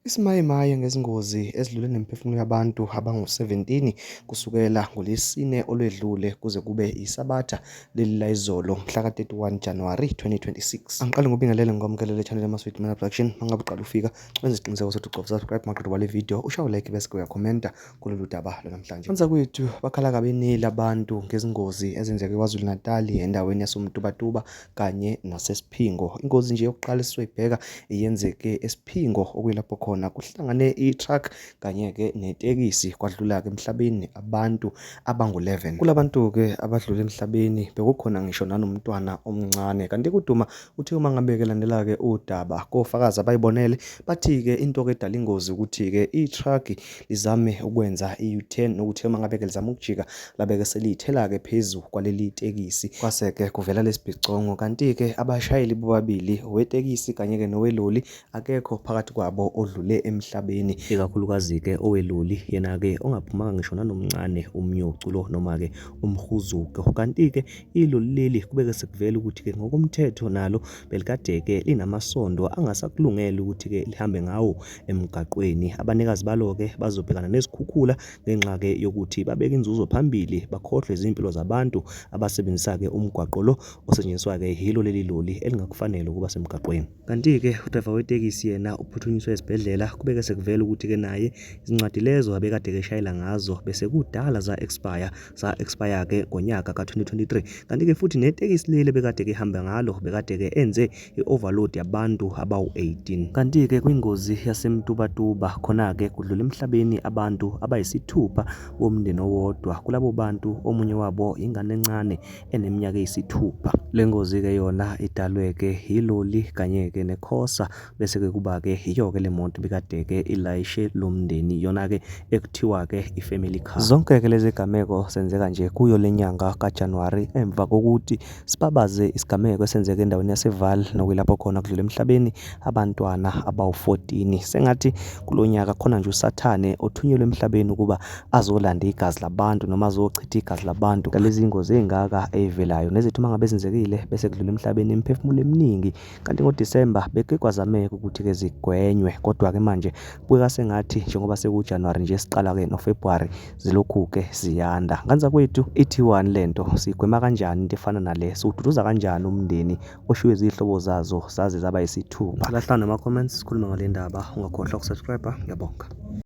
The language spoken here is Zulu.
Isimayemaye ngezingozi ezidlule nemiphefumulo yabantu abangu-17 kusukela ngoLwesine olwedlule kuze kube yiSabatha leli layizolo mhla ka-31 Januwari 2026. Angiqale ngobingelele ngokwamukela channel yaMaSweet Mana Production. Mangabe uqala ufika wenza isiqiniseko sokuthi ucofa subscribe maqedwe wale video ushaye like bese uyakhomenta kulolu daba lwanamhlanje. Kanza kwethu bakhala kabeningi abantu ngezingozi ezenzeke KwaZulu Natal endaweni yasoMtubatuba kanye naseSiphingo. Ingozi nje yokuqala esizoyibheka iyenzeke eSiphingo okuyilapho khona kuhlangane i-truck kanye-ke netekisi kwadlula-ke emhlabeni abantu abangu-11. Kulabantu-ke abadlule emhlabeni bekukhona ngisho nanomntwana omncane, kanti kuduma uthe uma ngabe-ke landela-ke udaba kofakazi abayibonele bathi-ke into-ke edala ingozi ukuthi-ke i-truck lizame ukwenza i-U-turn nokuthi uma ngabe-ke lizama ukujika labe-ke seliyithela-ke phezu kwaleli tekisi kwase-ke kuvela lesibhicongo, kanti-ke abashayeli bobabili wetekisi kanye-ke noweloli akekho phakathi kwabo odlule emhlabeni, ikakhulukazi-ke oweloli yena-ke ongaphumanga ngisho nanomncane umnyuculo noma-ke umhuzuko. Kanti-ke iloli leli kubeke sekuvela ukuthi-ke ngokomthetho nalo belikade-ke linamasondo angasakulungela ukuthi-ke lihambe ngawo emgaqweni. Abanikazi balo-ke bazobhekana nezikhukhula ngenxa-ke yokuthi babeka inzuzo phambili bakhohlwe izimpilo zabantu abasebenzisa-ke umgwaqo lo osetshenziswa-ke yilo leli loli elingakufanele ukuba semgaqweni. Kanti-ke udrayiva wetekisi yena uphuthunyiswe esibhedlela, kubeke sekuvela ukuthi-ke naye izincwadi lezo abekade-ke eshayela ngazo bese kudala za-expire-ke ngonyaka ka-2023. Kanti-ke futhi netekisi leli bekade-ke ehamba ngalo bekade-ke enze i-overload yabantu abawu-18. Kanti-ke kwingozi yaseMtubatuba khona-ke kudlula emhlabeni abantu abayisithupha bomndeni owodwa. Kulabo bantu omunye wabo ingane encane eneminyaka eyisithupha. Le ngozi-ke yona idalwe-ke yiloli kanye-ke nekhosa bese-ke kuba-ke yiyo-ke le moto bekade-ke ilayishe lo mndeni, yona-ke ekuthiwa-ke i-family car. Zonke-ke lezi gameko senzeka nje kuyo le nyanga kaJanuwari emva kokuthi sibabaze isigameko esenzeka endaweni yaseVaal nokuyilapho khona kudlula emhlabeni abantwana abawu-14. Sengathi kulo nyaka khona nje usathane othunyelwe emhlabeni ukuba azolanda igazi labantu noma azochitha igazi labantu. Lezi ingozi ezingaka ezivelayo nezithi uma ngabe zenzekile bese kudlula emhlabeni imiphefumulo eminingi, kanti ngoDisemba beke kwazameka ukuthi-ke zigwenywe, kodwa-ke manje kubukeka sengathi njengoba sekuJanuwari nje siqala-ke noFebruwari zilokhu-ke ziyanda. Nganza kwethu ithi-1 lento sigwema kanjani into efana nale, siwududuza kanjani umndeni oshiywe izihlobo zazo zaze zaba yisithupha? Lahlana ama-comments sikhuluma ngale ndaba, ungakhohlwa ukusubscribe. Ngiyabonga.